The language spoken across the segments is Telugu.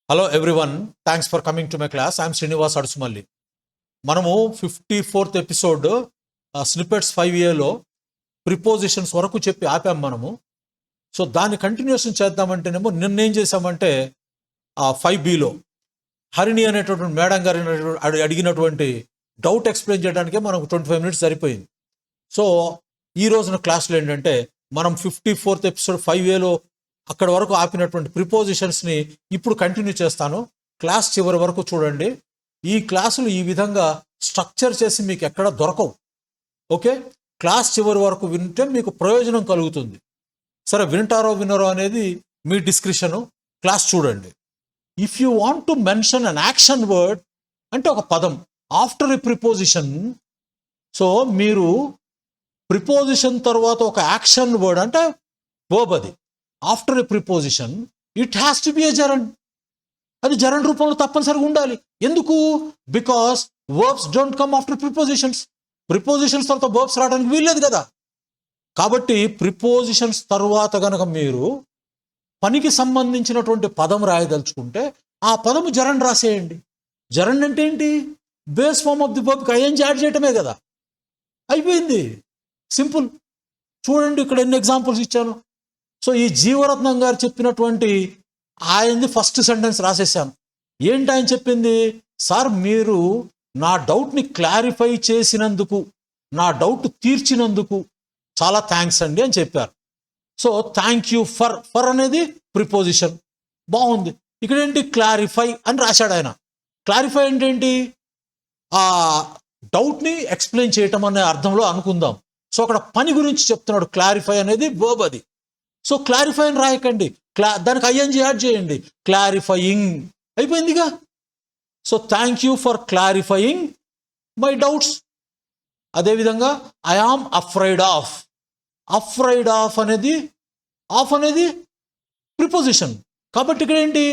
Hello everyone, thanks for coming to my class. I am Srinivas Adusumalli. మనము 54th episode snippets 5A prepositions వరకు చెప్పి ఆపాం మనము. సో దాని కంటిన్యూషన్ చేద్దామంటేనేమో నిన్నేం చేసామంటే 5Bలో హరిణి అనేటటువంటి మేడం గారిని అడిగినటువంటి డౌట్ ఎక్స్ప్లెయిన్ చేయడానికే మనకు 25 minutes సరిపోయింది. సో ఈ రోజున క్లాస్లో ఏంటంటే మనం 54th ఎపిసోడ్ 5Aలో అక్కడ వరకు ఆపినటువంటి ప్రిపోజిషన్స్ని ఇప్పుడు కంటిన్యూ చేస్తాను. క్లాస్ చివరి వరకు చూడండి. ఈ క్లాసులు ఈ విధంగా స్ట్రక్చర్ చేసి మీకు ఎక్కడ దొరకవు. ఓకే, క్లాస్ చివరి వరకు వింటే మీకు ప్రయోజనం కలుగుతుంది. సరే, వింటారో వినరో అనేది మీ డిస్క్రిప్షను. క్లాస్ చూడండి. If you want to mention an action word అంటే ఒక పదం ఆఫ్టర్ ఎ ప్రిపోజిషన్. సో మీరు ప్రిపోజిషన్ తర్వాత ఒక యాక్షన్ వర్డ్ అంటే వర్బ్, అది after a preposition it has to be a gerund. అది జెరండ్ రూపంలో తప్పనిసరిగా ఉండాలి. ఎందుకు? Because verbs don't come after prepositions. Prepositions తర్వాత వర్బ్స్ రావడానికి వీల్లేదు కదా. కాబట్టి ప్రిపోజిషన్స్ తర్వాత గనక మీరు పనికి సంబంధించినటువంటి పదం రాయదలుచుకుంటే ఆ పదము జెరండ్ రాసేయండి. జెరండ్ అంటే ఏంటి? బేస్ ఫార్మ్ ఆఫ్ ది వర్బ్కి ఐఎన్జీ యాడ్ చేయటమే కదా. అయిపోయింది, సింపుల్. చూడండి ఇక్కడ ఎన్ని ఎగ్జాంపుల్స్ ఇచ్చాను. సో ఈ జీవరత్నం గారు చెప్పినటువంటి ఆయనది ఫస్ట్ సెంటెన్స్ రాసేసాను. ఏంటి ఆయన చెప్పింది? సార్, మీరు నా డౌట్ని క్లారిఫై చేసినందుకు, నా డౌట్ తీర్చినందుకు చాలా థ్యాంక్స్ అండి అని చెప్పారు. సో థ్యాంక్ యూ ఫర్ అనేది ప్రిపోజిషన్. బాగుంది. ఇక్కడ ఏంటి? క్లారిఫై అని రాశాడు ఆయన. క్లారిఫై అంటే ఏంటి? ఆ డౌట్ని ఎక్స్ప్లెయిన్ చేయటం అనే అర్థంలో అనుకుందాం. సో అక్కడ పని గురించి చెప్తున్నాడు. క్లారిఫై అనేది వర్బ్ అది. సో క్లారిఫై అని రాయకండి, దానికి ఐఎన్జీ యాడ్ చేయండి. క్లారిఫయింగ్ అయిపోయిందిగా. So thank you for clarifying my doubts. అదేవిధంగా I am afraid of. Afraid of అనేది ప్రిపోజిషన్. కాబట్టి ఇక్కడ ఏంటి?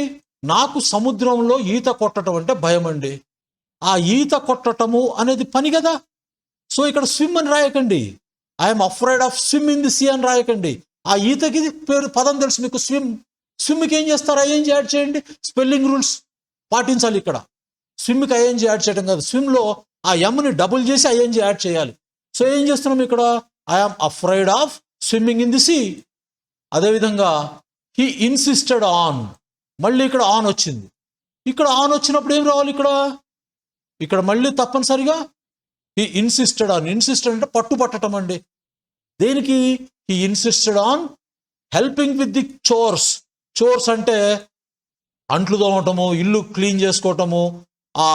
నాకు సముద్రంలో ఈత కొట్టడం అంటే భయం అండి. ఆ ఈత కొట్టటము అనేది పని కదా. సో ఇక్కడ స్విమ్ అని రాయకండి. I'm afraid of swim in the sea అని రాయకండి. ఆ ఈతకి పేరు పదం తెలుసు మీకు, స్విమ్. స్విమ్కి ఏం చేస్తారు? ఐఎన్జీ యాడ్ చేయండి. స్పెల్లింగ్ రూల్స్ పాటించాలి ఇక్కడ. స్విమ్కి ఐఎన్జీ యాడ్ చేయడం కాదు, స్విమ్లో ఆ ఎమ్ని డబుల్ చేసి ఐఎన్జీ యాడ్ చేయాలి. సో ఏం చేస్తున్నాం ఇక్కడ? I am afraid of swimming in the see. అదేవిధంగా హీ ఇన్సిస్టెడ్ ఆన్, మళ్ళీ ఇక్కడ ఆన్ వచ్చింది. ఇక్కడ ఆన్ వచ్చినప్పుడు ఏం రావాలి? ఇక్కడ మళ్ళీ తప్పనిసరిగా హీ ఇన్సిస్టెడ్ ఆన్. ఇన్సిస్టెడ్ అంటే పట్టటం అండి. దేనికి? He insisted on helping with the chores. Chores అంటే అంట్లు తోమటము, ఇల్లు క్లీన్ చేసుకోవటము, ఆ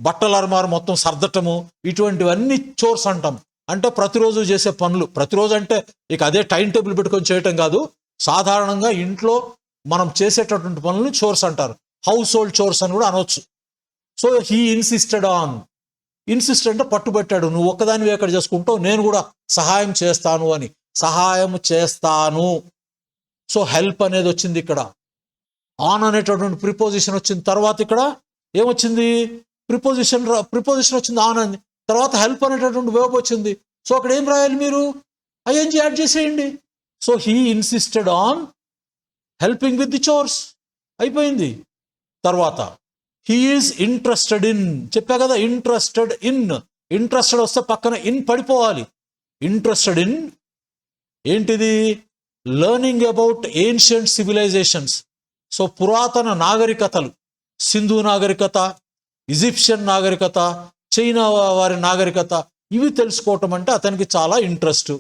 బట్టల అరమారు మొత్తం సర్దటము, ఇటువంటివన్నీ చోర్స్ అంటాం. అంటే ప్రతిరోజు చేసే పనులు. ప్రతిరోజు అంటే ఇక అదే టైం టేబుల్ పెట్టుకొని చేయటం కాదు. సాధారణంగా ఇంట్లో మనం చేసేటటువంటి పనులను చోర్స్ అంటారు. హౌస్ హోల్డ్ చోర్స్ అని కూడా అనవచ్చు. So he insisted on. Insist అంటే పట్టుబట్టాడు. నువ్వు ఒక్కదానివి ఎక్కడ చేసుకుంటావు, నేను కూడా సహాయం చేస్తాను అని. సహాయం చేస్తాను. సో హెల్ప్ అనేది వచ్చింది ఇక్కడ. ఆన్ అనేటటువంటి ప్రిపోజిషన్ వచ్చిన తర్వాత ఇక్కడ ఏమొచ్చింది? ప్రిపోజిషన్ వచ్చింది, ఆన్ అని. తర్వాత హెల్ప్ అనేటటువంటి వర్బ్ వచ్చింది. సో అక్కడ ఏం రాయాలి మీరు? ఐఎన్జీ యాడ్ చేసేయండి. So he insisted on helping with the chores. అయిపోయింది. తర్వాత హీ ఈజ్ ఇంట్రెస్టెడ్ ఇన్. చెప్పా కదా, ఇంట్రెస్టెడ్ ఇన్. ఇంట్రెస్టెడ్ వస్తే పక్కన ఇన్ పడిపోవాలి. ఇంట్రెస్టెడ్ ఇన్ ఏంటిది? Learning about ancient civilisations. So పురాతన నాగరికతలు, సింధు నాగరికత, ఈజిప్షియన్ నాగరికత, చైనా వారి నాగరికత, ఇవి తెలుసుకోవటం అంటే అతనికి చాలా interest.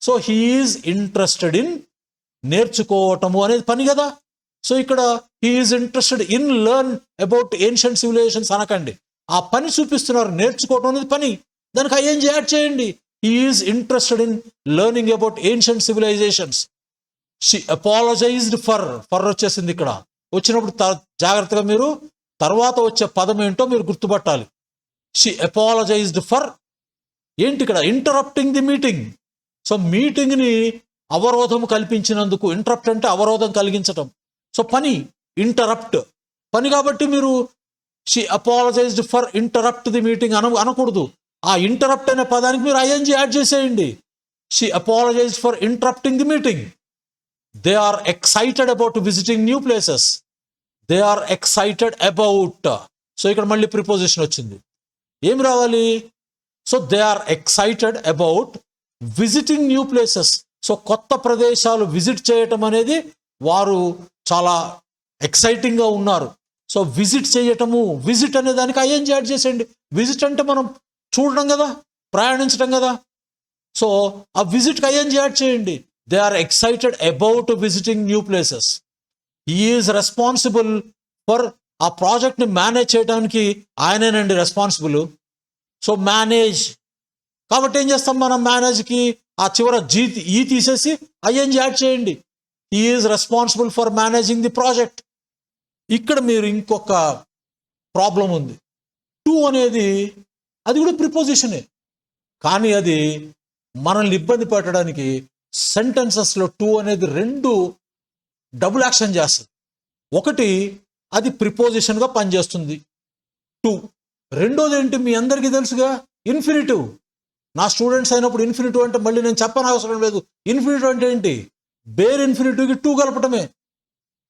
So he is interested in, నేర్చుకోవటము అనేది పని కదా. సో ఇక్కడ he is interested in learn about ancient civilisations అనకండి. ఆ పని చూపిస్తున్నారు. నేర్చుకోవటం అనేది పని, దానికి ఐఎన్జీ యాడ్ చేయండి. He is interested in learning about ancient civilisations. She apologised for వచ్చేసింది. ఇక్కడ వచ్చినప్పుడు జాగ్రత్తగా మీరు తర్వాత వచ్చే పదం ఏంటో మీరు గుర్తుపట్టాలి. షీ అపాలజైజ్డ్ ఫర్ ఏంటి? ఇక్కడ ఇంటరప్టింగ్ ది మీటింగ్. సో మీటింగ్ని అవరోధం కల్పించినందుకు. ఇంటరప్ట్ అంటే అవరోధం కలిగించటం. సో పని, ఇంటరప్ట్ పని. కాబట్టి మీరు she apologised for interrupt the meeting అనకూడదు. ఆ ఇంటరప్ట్ అనే పదానికి మీరు ఐఎన్జీ యాడ్ చేసేయండి. She apologised for interrupting the meeting. They are excited about visiting new places. They are excited about. So ఇక్కడ మళ్ళీ ప్రిపోజిషన్ వచ్చింది. ఏం రావాలి? So they are excited about visiting new places. So కొత్త ప్రదేశాలు విజిట్ చేయటం అనేది వారు చాలా ఎక్సైటింగ్గా ఉన్నారు. సో విజిట్ చేయటము, విజిట్ అనే దానికి ఐఎన్జి యాడ్ చేసేయండి. విజిట్ అంటే మనం చూడడం కదా, ప్రయాణించడం కదా. సో ఆ విజిట్కి ఐఎన్జి యాడ్ చేయండి. They are excited about visiting new places. He is responsible for ఆ ప్రాజెక్ట్ని మేనేజ్ చేయడానికి ఆయనేనండి రెస్పాన్సిబుల్. సో మేనేజ్ కాబట్టి ఏం చేస్తాం మనం? మేనేజ్కి ఆ చివర ఈ తీసేసి ఐఎన్జి యాడ్ చేయండి. He is responsible for managing the project. ఇక్కడ మీరు ఇంకొక ప్రాబ్లం ఉంది. టు అనేది అది కూడా ప్రిపోజిషనే, కానీ అది మనల్ని ఇబ్బంది పెట్టడానికి సెంటెన్సెస్లో టు అనేది రెండు డబుల్ యాక్షన్ చేస్తుంది. ఒకటి అది ప్రిపోజిషన్గా పనిచేస్తుంది టు. రెండోది ఏంటి? మీ అందరికీ తెలుసుగా, ఇన్ఫినిటివ్. నా స్టూడెంట్స్ అయినప్పుడు ఇన్ఫినిటివ్ అంటే మళ్ళీ నేను చెప్పని అవసరం లేదు. ఇన్ఫినిటివ్ అంటే ఏంటి? బేర్ ఇన్ఫినిటివ్కి టు కలపటమే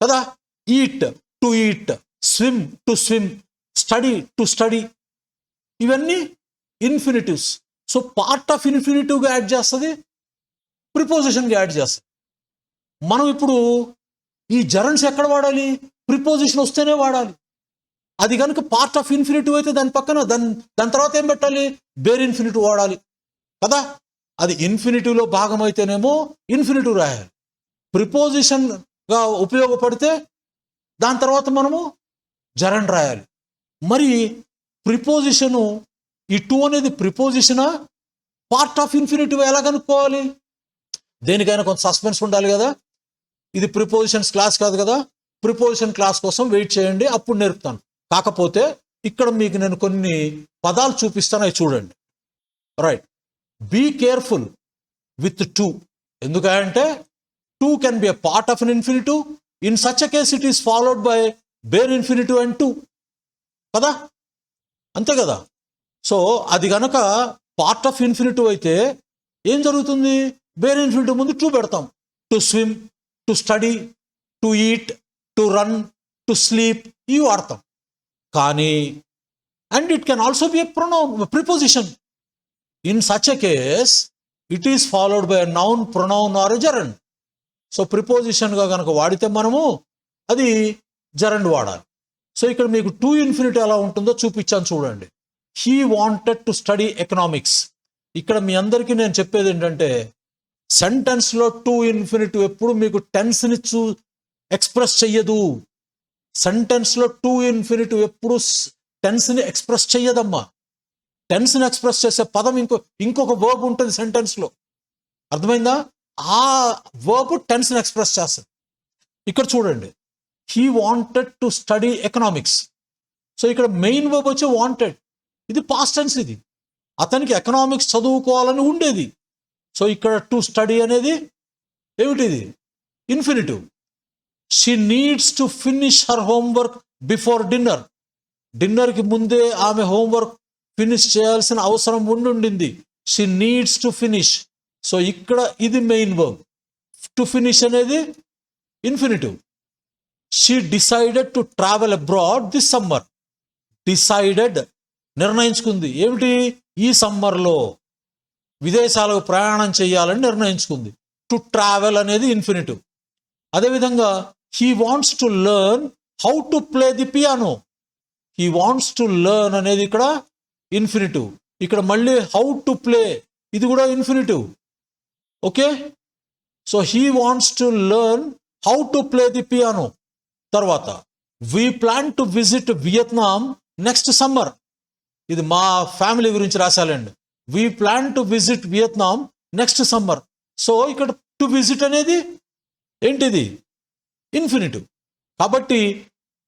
కదా. Eat to eat, swim to swim, study to study, ఇవన్నీ ఇన్ఫినిటివ్స్. సో పార్ట్ ఆఫ్ ఇన్ఫినిటివ్గా యాడ్ చేస్తుంది, ప్రిపోజిషన్గా యాడ్ చేస్తుంది. మనం ఇప్పుడు ఈ జరన్స్ ఎక్కడ వాడాలి? ప్రిపోజిషన్ వస్తేనే వాడాలి. అది కనుక పార్ట్ ఆఫ్ ఇన్ఫినిటివ్ అయితే దాని పక్కన దాని తర్వాత ఏం పెట్టాలి? బేర్ ఇన్ఫినిటివ్ వాడాలి కదా. అది ఇన్ఫినిటివ్లో భాగం అయితేనేమో ఇన్ఫినిటివ్ రాయాలి. ప్రిపోజిషన్గా ఉపయోగపడితే దాని తర్వాత మనము జరన్ రాయాలి. మరి ప్రిపోజిషను, ఈ టు అనేది ప్రిపోజిషనా పార్ట్ ఆఫ్ ఇన్ఫినిటివ్ ఎలా కనుక్కోవాలి? దేనికైనా కొంత సస్పెన్స్ ఉండాలి కదా. ఇది ప్రిపోజిషన్స్ క్లాస్ కాదు కదా. ప్రిపోజిషన్ క్లాస్ కోసం వెయిట్ చేయండి, అప్పుడు నేర్పుతాను. కాకపోతే ఇక్కడ మీకు నేను కొన్ని పదాలు చూపిస్తాను, అవి చూడండి. Right, be careful with to. ఎందుకంటే to can be a part of an infinitive. In such a case it is followed by bare infinitive and to కదా, అంతే కదా. సో అది కనుక పార్ట్ ఆఫ్ ఇన్ఫినిటివ్ అయితే ఏం జరుగుతుంది? బేర్ ఇన్ఫినిటివ్ ముందు టు పెడతాం. To swim, to study, to eat, to run, to sleep, ఇవి వాడతాం. కానీ and it can also be a preposition. In such a case it is followed by a noun, pronoun or a gerund. So ప్రిపోజిషన్గా కనుక వాడితే మనము అది జెరండ్ వాడాలి. సో ఇక్కడ మీకు టు ఇన్ఫినిటీ ఎలా ఉంటుందో చూపించాను చూడండి. He wanted to study economics. ఇక్కడ మీ అందరికీ నేను చెప్పేది ఏంటంటే, సెంటెన్స్లో టు ఇన్ఫినిటివ్ ఎప్పుడు మీకు టెన్స్ని ఎక్స్ప్రెస్ చెయ్యదు. సెంటెన్స్లో టు ఇన్ఫినిటివ్ ఎప్పుడు టెన్స్ని ఎక్స్ప్రెస్ చెయ్యదమ్మా. టెన్స్ని ఎక్స్ప్రెస్ చేసే పదం ఇంకొక వర్బ్ ఉంటుంది సెంటెన్స్లో, అర్థమైందా? ఆ వర్బ్ టెన్స్ని ఎక్స్ప్రెస్ చేస్తుంది. ఇక్కడ చూడండి, he wanted to study economics. So ఇక్కడ మెయిన్ వర్బ్ వచ్చి వాంటెడ్, ఇది పాస్ట్ టెన్స్. ఇది అతనికి ఎకనామిక్స్ చదువుకోవాలని ఉండేది. సో ఇక్కడ టు స్టడీ అనేది ఏమిటిది? Infinitive. She needs to finish her homework before dinner. డిన్నర్కి ముందే ఆమె హోంవర్క్ ఫినిష్ చేయాల్సిన అవసరం ఉండింది. She needs to finish. So ఇక్కడ ఇది మెయిన్ వర్బ్. టు ఫినిష్ అనేది infinitive. She decided to travel abroad this summer. Decided నిర్ణయించుకుంది. ఏమిటి? ఈ సమ్మర్లో విదేశాలకు ప్రయాణం చేయాలని నిర్ణయించుకుంది. టు ట్రావెల్ అనేది ఇన్ఫినిటివ్. అదేవిధంగా he wants to learn how to play the piano. He wants to learn అనేది ఇక్కడ ఇన్ఫినిటివ్. ఇక్కడ మళ్ళీ హౌ టు ప్లే, ఇది కూడా infinitive. Okay, so he wants to learn how to play the piano. తర్వాత we plan to visit Vietnam next summer. ఇది మా ఫ్యామిలీ గురించి రాశాలండి. We plan to visit Vietnam next summer. So ఇక్కడ టు విజిట్ అనేది ఏంటిది? ఇన్ఫినిటివ్. కాబట్టి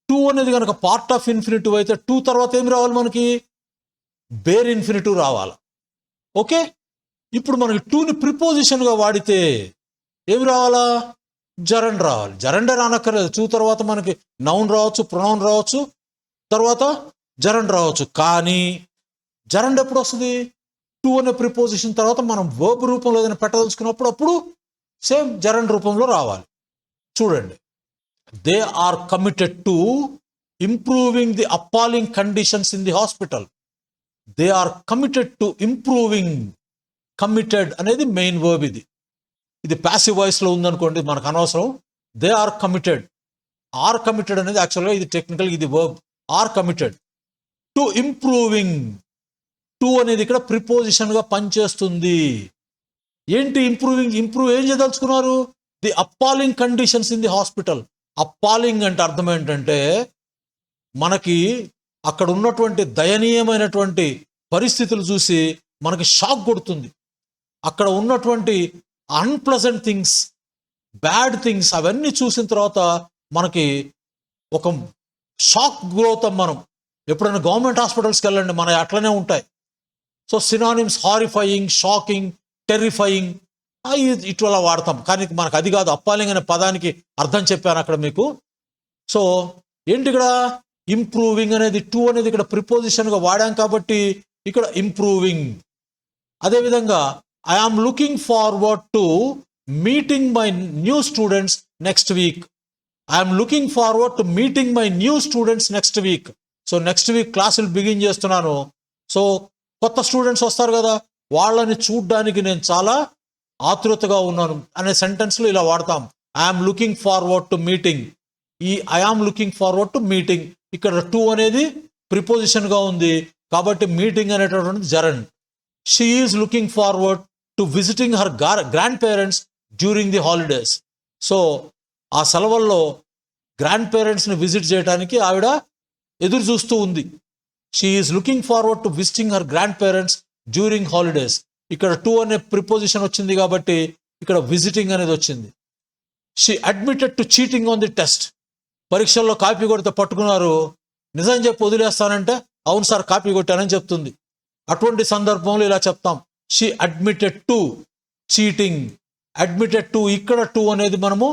టు అనేది కనుక పార్ట్ ఆఫ్ ఇన్ఫినిటివ్ అయితే టు తర్వాత ఏం రావాలి మనకి? బేర్ ఇన్ఫినిటివ్ రావాలి. ఓకే, ఇప్పుడు మనకి టూని ప్రిపోజిషన్గా వాడితే ఏమి రావాలా? జరండ్ రావాలి. జరండే రానక్కర్లేదు. టూ తర్వాత మనకి నౌన్ రావచ్చు, ప్రొనౌన్ రావచ్చు, తర్వాత జరండ్ రావచ్చు. కానీ జరండ్ ఎప్పుడు వస్తుంది? టు అనే ప్రిపోజిషన్ తర్వాత మనం వర్బ్ రూపంలో ఏదైనా పెట్టదలుచుకున్నప్పుడు అప్పుడు సేమ్ జరండ్ రూపంలో రావాలి. చూడండి, they are committed to improving the appalling conditions in the hospital. They are committed to improving. Committed అనేది మెయిన్ వర్బ్. ఇది ప్యాసివ్ వాయిస్లో ఉందనుకోండి, మనకు అనవసరం. They are committed. Are committed అనేది యాక్చువల్గా ఇది టెక్నికల్, ఇది verb. Are committed to improving. To అనేది ఇక్కడ ప్రిపోజిషన్గా పనిచేస్తుంది. ఏంటి ఇంప్రూవింగ్? ఇంప్రూవ్ ఏం చేయదలుచుకున్నారు? The appalling conditions in the hospital. Appalling అంటే అర్థం ఏంటంటే, మనకి అక్కడ ఉన్నటువంటి దయనీయమైనటువంటి పరిస్థితులు చూసి మనకి షాక్ కొడుతుంది. అక్కడ ఉన్నటువంటి అన్ప్లెజెంట్ థింగ్స్, బ్యాడ్ థింగ్స్ అవన్నీ చూసిన తర్వాత మనకి ఒక షాక్ గురవుతాం మనం. ఎప్పుడైనా గవర్నమెంట్ హాస్పిటల్స్కి వెళ్ళండి, మన అట్లనే ఉంటాయి. సో సినానిమ్స్ హారిఫయింగ్, షాకింగ్, టెర్రిఫయింగ్ ఇట్లా వాడతాం. కానీ మనకు అది కాదు. అప్పాలింగ్ అనే పదానికి అర్థం చెప్పాను అక్కడ మీకు. సో ఏంటి ఇక్కడ ఇంప్రూవింగ్ అనేది, టు అనేది ఇక్కడ ప్రిపోజిషన్గా వాడాం కాబట్టి ఇక్కడ ఇంప్రూవింగ్. అదేవిధంగా I am looking forward to meeting my new students next week. I'm looking forward to meeting my new students next week. So next week క్లాసులు బిగిన్ చేస్తున్నాను. సో కొత్త స్టూడెంట్స్ వస్తారు కదా, వాళ్ళని చూడ్డానికి నేను చాలా ఆతృతగా ఉన్నాను అనే సెంటెన్స్లో ఇలా వాడతాం. I'm looking forward to meeting. ఈ I am looking forward to meeting, ఇక్కడ టు అనేది ప్రిపోజిషన్గా ఉంది కాబట్టి మీటింగ్ అనేటటువంటి gerund. She is looking forward to visiting her grandparents during the holidays. So ఆ సెలవుల్లో గ్రాండ్ పేరెంట్స్ని విజిట్ చేయడానికి ఆవిడ ఎదురు చూస్తూ ఉంది. She is looking forward to visiting her grandparents during holidays. ఇక్కడ టు అనే ప్రిపోజిషన్ వచ్చింది కాబట్టి ఇక్కడ విజిటింగ్ అనేది వచ్చింది. She admitted to cheating on the test. పరీక్షల్లో కాపీ కొడితే పట్టుకున్నారు, నిజం చెప్పి వదిలేస్తానంటే అవును సార్ కాపీ కొట్టానని చెప్తుంది. అటువంటి సందర్భంలో ఇలా చెప్తాం, she admitted to cheating. Admitted to, ఇక్కడ టు అనేది మనము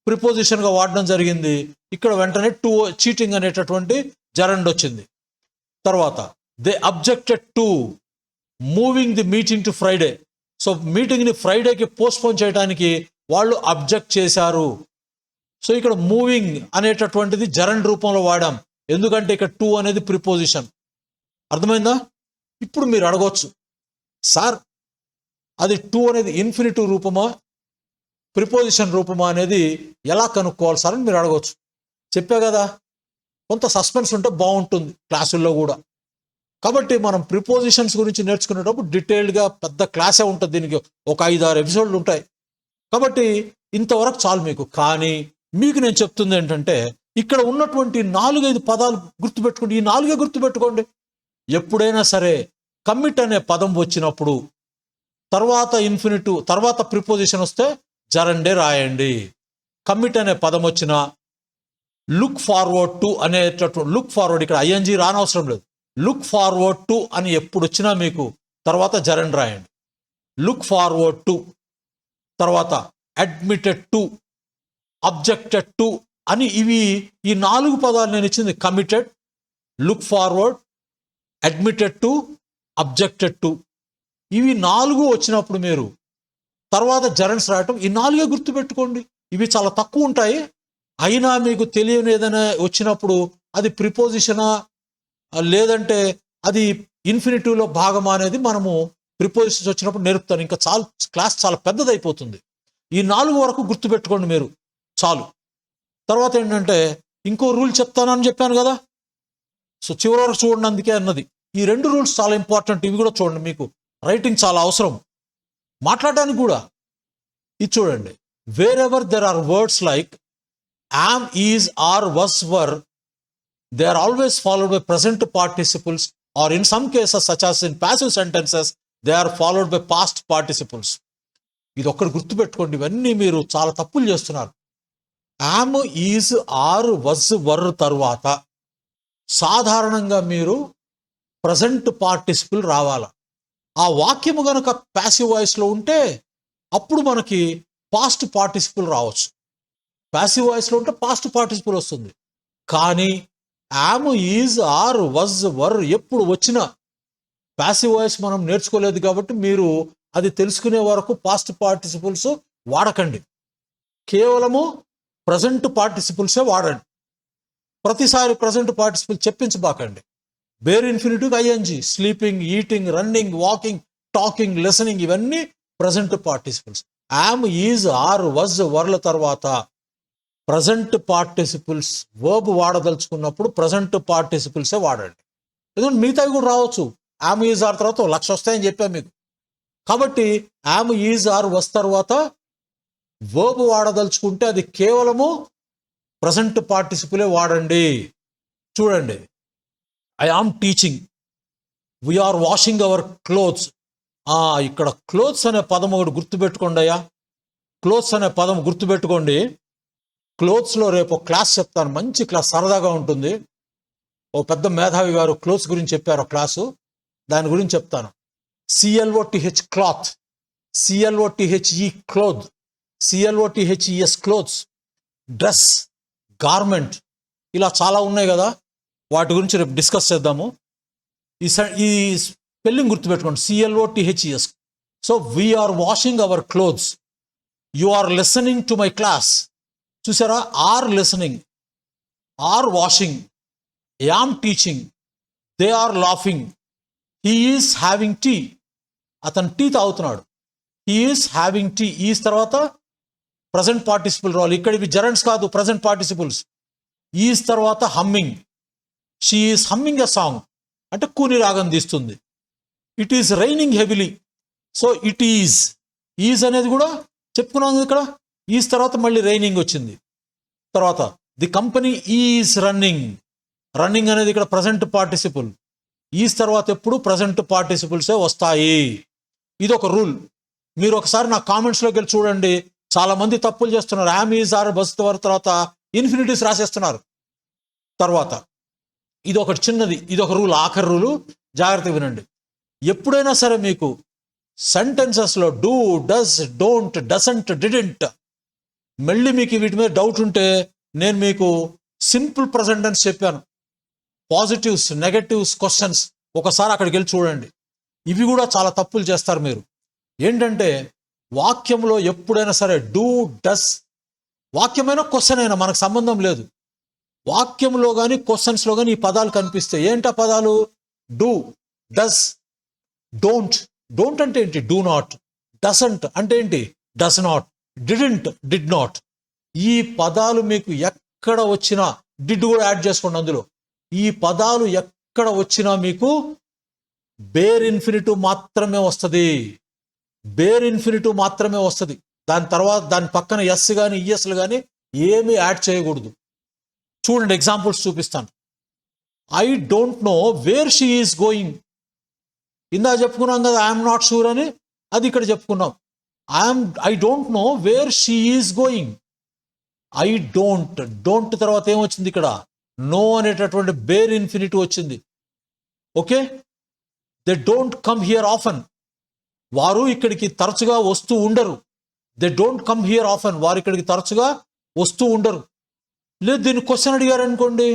ప్రిపోజిషన్గా వాడడం జరిగింది. ఇక్కడ వెంటనే టు చీటింగ్ అనేటటువంటి జరండ్ వచ్చింది. తర్వాత they objected to moving the meeting to Friday. So మీటింగ్ని ఫ్రైడేకి పోస్ట్పోన్ చేయడానికి వాళ్ళు అబ్జెక్ట్ చేశారు. సో ఇక్కడ మూవింగ్ అనేటటువంటిది జరండ్ రూపంలో వాడాం, ఎందుకంటే ఇక్కడ టు అనేది ప్రిపోజిషన్. అర్థమైందా? ఇప్పుడు మీరు అడగవచ్చు, సార్ అది టు అనేది ఇన్ఫినిటివ్ రూపమా ప్రిపోజిషన్ రూపమా అనేది ఎలా కనుక్కోవాలి సార్ అని మీరు అడగవచ్చు. చెప్పా కదా, కొంత సస్పెన్స్ ఉంటే బాగుంటుంది క్లాసుల్లో కూడా. కాబట్టి మనం ప్రిపోజిషన్స్ గురించి నేర్చుకునేటప్పుడు డీటెయిల్డ్గా పెద్ద క్లాసే ఉంటుంది, దీనికి ఒక 5-6 ఎపిసోడ్లు ఉంటాయి. కాబట్టి ఇంతవరకు చాలు మీకు. కానీ మీకు నేను చెప్తుంది ఏంటంటే, ఇక్కడ ఉన్నటువంటి 4-5 పదాలు గుర్తుపెట్టుకోండి. ఈ 4 గుర్తుపెట్టుకోండి. ఎప్పుడైనా సరే కమిట్ అనే పదం వచ్చినప్పుడు తర్వాత ఇన్ఫినిటివ్ తర్వాత ప్రిపోజిషన్ వస్తే జరండే రాయండి. కమిట్ అనే పదం వచ్చిన లుక్ ఫార్వర్డ్ టు అనేటటువంటి, లుక్ ఫార్వర్డ్ ఇక్కడ ఐఎన్జీ రానవసరం లేదు. లుక్ ఫార్వర్డ్ టు అని ఎప్పుడు వచ్చినా మీకు తర్వాత జరండ్ రాయండి. లుక్ ఫార్వర్డ్ టు, తర్వాత అడ్మిటెడ్ టు, అబ్జెక్టెడ్ టు అని ఈ 4 పదాలు నేను ఇచ్చింది. Committed, look forward, admitted to, objected to. ఇవి 4 వచ్చినప్పుడు మీరు తర్వాత జరన్స్ రాయటం, ఈ 4 గుర్తుపెట్టుకోండి. ఇవి చాలా తక్కువ ఉంటాయి. అయినా మీకు తెలియని ఏదైనా వచ్చినప్పుడు అది ప్రిపోజిషనా లేదంటే అది ఇన్ఫినిటివ్లో భాగమా అనేది మనము ప్రిపోజిషన్స్ వచ్చినప్పుడు నేర్పుతాను. ఇంకా క్లాస్ చాలా పెద్దదైపోతుంది. ఈ 4 వరకు గుర్తుపెట్టుకోండి మీరు చాలు. తర్వాత ఏంటంటే ఇంకో రూల్ చెప్తానని చెప్పాను కదా, సో చివరి వరకు చూడండి, అందుకే అన్నది. ఈ 2 రూల్స్ చాలా ఇంపార్టెంట్. ఇవి కూడా చూడండి, మీకు రైటింగ్ చాలా అవసరం, మాట్లాడడానికి కూడా. ఇది చూడండి, wherever there are words like am, is, are, was, were, they are always followed by present participles, or in some cases such as in passive sentences they are followed by past participles. ఇది ఒక్కటి గుర్తుపెట్టుకోండి. ఇవన్నీ మీరు చాలా తప్పులు చేస్తున్నారు. am, is, are, was, were తర్వాత సాధారణంగా మీరు ప్రజెంట్ పార్టిసిపుల్ రావాల. ఆ వాక్యము కనుక ప్యాసివ్ వాయిస్లో ఉంటే అప్పుడు మనకి పాస్ట్ పార్టిసిపుల్ రావచ్చు. ప్యాసివ్ వాయిస్లో ఉంటే పాస్ట్ పార్టిసిపుల్ వస్తుంది. కానీ యామ్, ఈజ్, ఆర్, వజ్, వర్ ఎప్పుడు వచ్చినా ప్యాసివ్ వాయిస్ మనం నేర్చుకోలేదు కాబట్టి మీరు అది తెలుసుకునే వరకు పాస్ట్ పార్టిసిపుల్స్ వాడకండి. కేవలము ప్రజెంట్ పార్టిసిపుల్సే వాడండి. ప్రతిసారి ప్రజెంట్ పార్టిసిపుల్ చెప్పించబాకండి. బేర్ ఇన్ఫినిటివ్కి ING, sleeping, eating, running, walking, talking, listening, ఇవన్నీ present participles. Am, is, are, was, వర్ల తర్వాత ప్రజెంట్ పార్టిసిపుల్స్ వర్బ్ వాడదలుచుకున్నప్పుడు ప్రజెంట్ పార్టిసిపుల్సే వాడండి. ఎందుకంటే మిగతావి కూడా రావచ్చు. యామ్, ఈజ్, ఆర్ తర్వాత 1,00,000 వస్తాయని చెప్పాను మీకు. కాబట్టి యామ్, ఈజ్, ఆర్, వస్ తర్వాత వర్బ్ వాడదలుచుకుంటే అది కేవలము ప్రజెంట్ పార్టిసిపులే వాడండి. చూడండి, I am teaching, we're washing our clothes. ఇక్కడ క్లోత్స్ అనే పదం ఒకటి గుర్తుపెట్టుకోండి అయ్యా. క్లోత్స్ అనే పదం గుర్తుపెట్టుకోండి. క్లోత్స్లో రేపు క్లాస్ చెప్తాను, మంచి క్లాస్, సరదాగా ఉంటుంది. ఓ పెద్ద మేధావి గారు క్లోత్స్ గురించి చెప్పారు క్లాసు, దాని గురించి చెప్తాను. CLOTH cloth, CLOTHE cloth, CLOTHES clothes, dress, garment, ఇలా చాలా ఉన్నాయి కదా. వాటి గురించి రేపు డిస్కస్ చేద్దాము. ఈ స్పెల్లింగ్ గుర్తుపెట్టుకోండి, CLOTHES. So we are washing our clothes, you are listening to my class. చూసారా, are listening, are washing, am teaching, they are laughing, he is having tea, అతను టీ తాగుతున్నాడు. He is having tea, is తర్వాత ప్రజెంట్ పార్టిసిపుల్ రావాలి. ఇక్కడ ఇవి జెరండ్స్ కాదు, ప్రజెంట్ పార్టిసిపుల్స్. ఈస్ తర్వాత humming, she is humming a song, అంటే కూని రాగం తీస్తుంది. It is raining heavily, so it is అనేది కూడా చెప్పుకున్నాం ఇక్కడ. ఈజ్ తర్వాత మళ్ళీ రైనింగ్ వచ్చింది. తర్వాత the company is running, running అనేది ఇక్కడ ప్రజెంట్ పార్టిసిపుల్. ఈజ్ తర్వాత ఎప్పుడు ప్రజెంట్ పార్టిసిపుల్సే వస్తాయి. ఇది ఒక రూల్. మీరు ఒకసారి నా కామెంట్స్లోకి వెళ్ళి చూడండి, చాలా మంది తప్పులు చేస్తున్నారు. యామ్, ఈజ్, ఆర్, బస్ తర్వాత ఇన్ఫినిటీస్ రాసేస్తున్నారు. తర్వాత ఇది ఒకటి చిన్నది, ఇది ఒక రూల్, ఆఖరి రూలు, జాగ్రత్తగా వినండి. ఎప్పుడైనా సరే మీకు సెంటెన్సెస్లో do, does, don't, doesn't, didn't, మళ్ళీ మీకు వీటి మీద డౌట్ ఉంటే నేను మీకు సింపుల్ ప్రజెంట్ టెన్స్ చెప్పాను. పాజిటివ్స్, నెగటివ్స్, క్వశ్చన్స్ ఒకసారి అక్కడికి వెళ్ళి చూడండి. ఇవి కూడా చాలా తప్పులు చేస్తారు మీరు. ఏంటంటే వాక్యంలో ఎప్పుడైనా సరే డూ, డస్, వాక్యమైనా క్వశ్చన్ అయినా మనకు సంబంధం లేదు. వాక్యంలో కానీ క్వశ్చన్స్లో కానీ ఈ పదాలు కనిపిస్తాయి. ఏంటా పదాలు? Do, does, don't. డోంట్ అంటే ఏంటి? Do not. డసంట్ అంటే ఏంటి? Does not. Didn't, did not. ఈ పదాలు మీకు ఎక్కడ వచ్చినా, డిడ్ కూడా యాడ్ చేసుకోండి అందులో. ఈ పదాలు ఎక్కడ వచ్చినా మీకు బేర్ ఇన్ఫినిటివ్ మాత్రమే వస్తుంది. బేర్ ఇన్ఫినిటివ్ మాత్రమే వస్తుంది. దాని తర్వాత దాని పక్కన ఎస్ కానీ ఈఎస్లు కానీ ఏమీ యాడ్ చేయకూడదు. చూడండి, ఎగ్జాంపుల్స్ చూపిస్తాను. I don't know where she is going. ఇందా చెప్పుకున్నాం కదా ఐఎమ్ నాట్ షూర్ అని, అది ఇక్కడ చెప్పుకున్నాం. I don't know where she is going. I don't తర్వాత ఏమొచ్చింది ఇక్కడ? నో అనేటటువంటి బేర్ ఇన్ఫినిటివ్ వచ్చింది. Okay, they don't come here often. వారు ఇక్కడికి తరచుగా వస్తూ ఉండరు. They don't come here often, వారు ఇక్కడికి తరచుగా వస్తూ ఉండరు. లేదు దీన్ని క్వశ్చన్ అడిగారు అనుకోండి,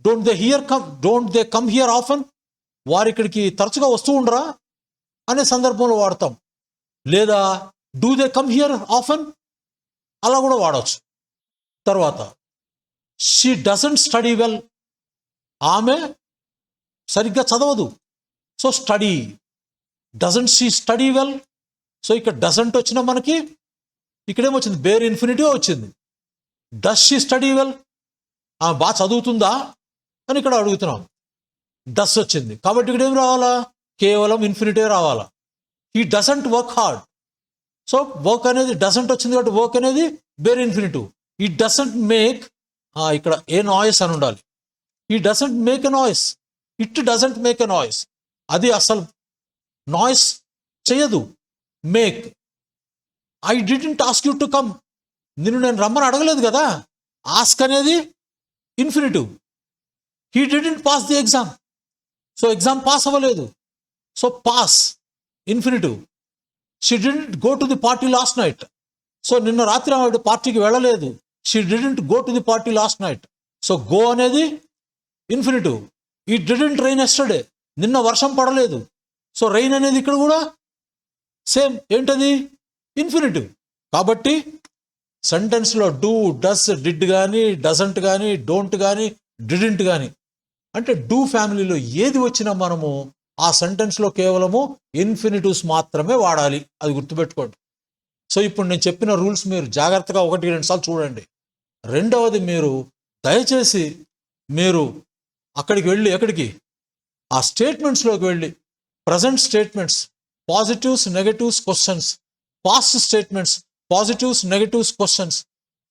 don't they come here often, వారు ఇక్కడికి తరచుగా వస్తూ ఉండరా అనే సందర్భంలో వాడతాం. లేదా do they come here often, అలా కూడా వాడవచ్చు. తర్వాత షీ డజంట్ స్టడీ వెల్, ఆమె సరిగ్గా చదవదు. So study, doesn't she study well. So ఇక్కడ డజంట్ వచ్చినా మనకి ఇక్కడేమొచ్చింది? బేర్ ఇన్ఫినిటివ్ వచ్చింది. డస్ షీ స్టడీ వెల్, ఆమె బాగా చదువుతుందా అని ఇక్కడ అడుగుతున్నాం. డస్ వచ్చింది కాబట్టి ఇక్కడ ఏం రావాలా? కేవలం ఇన్ఫినిటివ్ రావాలా. He doesn't work hard. So work అనేది డజంట్ వచ్చింది కాబట్టి వర్క్ అనేది బేర్ ఇన్ఫినిటివ్. ఈ డజంట్ మేక్, ఇక్కడ ఏ నాయిస్ అని ఉండాలి. ఈ doesn't make a noise, it doesn't make a noise. అది అసలు నాయిస్ చేయదు. Make, I didn't ask you to come, నిన్ను నేను రమ్మని అడగలేదు కదా. ఆస్క్ అనేది infinitive. He didn't pass the exam, so exam pass అవ్వలేదు. So pass infinitive. She didn't go to the party last night, so నిన్న రాత్రి ఆవిడ పార్టీకి వెళ్ళలేదు. She didn't go to the party last night, so go అనేది ఇన్ఫినిటివ్. ఈ డిడ్ంట్ రైన్ ఎస్టర్డే, నిన్న వర్షం పడలేదు. సో రైన్ అనేది ఇక్కడ కూడా సేమ్, ఏంటది? ఇన్ఫినిటివ్. కాబట్టి సెంటెన్స్లో డూ, డస్, డిడ్ కానీ, డజంట్ కానీ, డోంట్ కానీ, డిడింట్ కానీ, అంటే డూ ఫ్యామిలీలో ఏది వచ్చినా మనము ఆ సెంటెన్స్లో కేవలము ఇన్ఫినిటివ్స్ మాత్రమే వాడాలి. అది గుర్తుపెట్టుకోండి. సో ఇప్పుడు నేను చెప్పిన రూల్స్ మీరు జాగ్రత్తగా 1-2 సార్లు చూడండి. రెండవది, మీరు దయచేసి మీరు అక్కడికి వెళ్ళి, ఎక్కడికి, ఆ స్టేట్మెంట్స్లోకి వెళ్ళి present statements, positives, negatives, questions, past statements, positives, negatives, questions,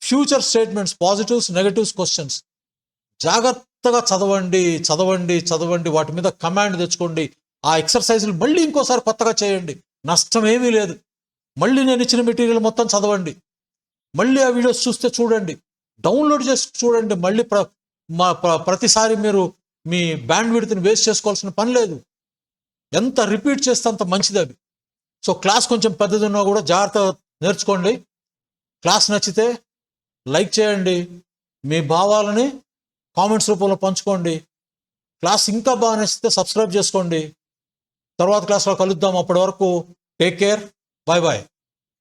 future statements, positives, negatives, questions జాగ్రత్తగా చదవండి, చదవండి, చదవండి. వాటి మీద కమాండ్ తెచ్చుకోండి. ఆ ఎక్సర్సైజులు మళ్ళీ ఇంకోసారి కొత్తగా చేయండి, నష్టం ఏమీ లేదు. మళ్ళీ నేను ఇచ్చిన మెటీరియల్ మొత్తం చదవండి, మళ్ళీ ఆ వీడియోస్ చూస్తే చూడండి, డౌన్లోడ్ చేసి చూడండి. మళ్ళీ ప్రతిసారి మీరు మీ బ్యాండ్ విడ్త్ని వేస్ట్ చేసుకోవాల్సిన పని లేదు. ఎంత రిపీట్ చేస్తే అంత మంచిది అవి. సో క్లాస్ కొంచెం పెద్దది ఉన్నా కూడా జాగ్రత్తగా నేర్చుకోండి. క్లాస్ నచ్చితే లైక్ చేయండి, మీ భావాలని కామెంట్స్ రూపంలో పంచుకోండి. క్లాస్ ఇంకా బాగా నచ్చితే సబ్స్క్రైబ్ చేసుకోండి. తర్వాత క్లాస్లో కలుద్దాం. అప్పటి వరకు టేక్ కేర్, బాయ్ బాయ్.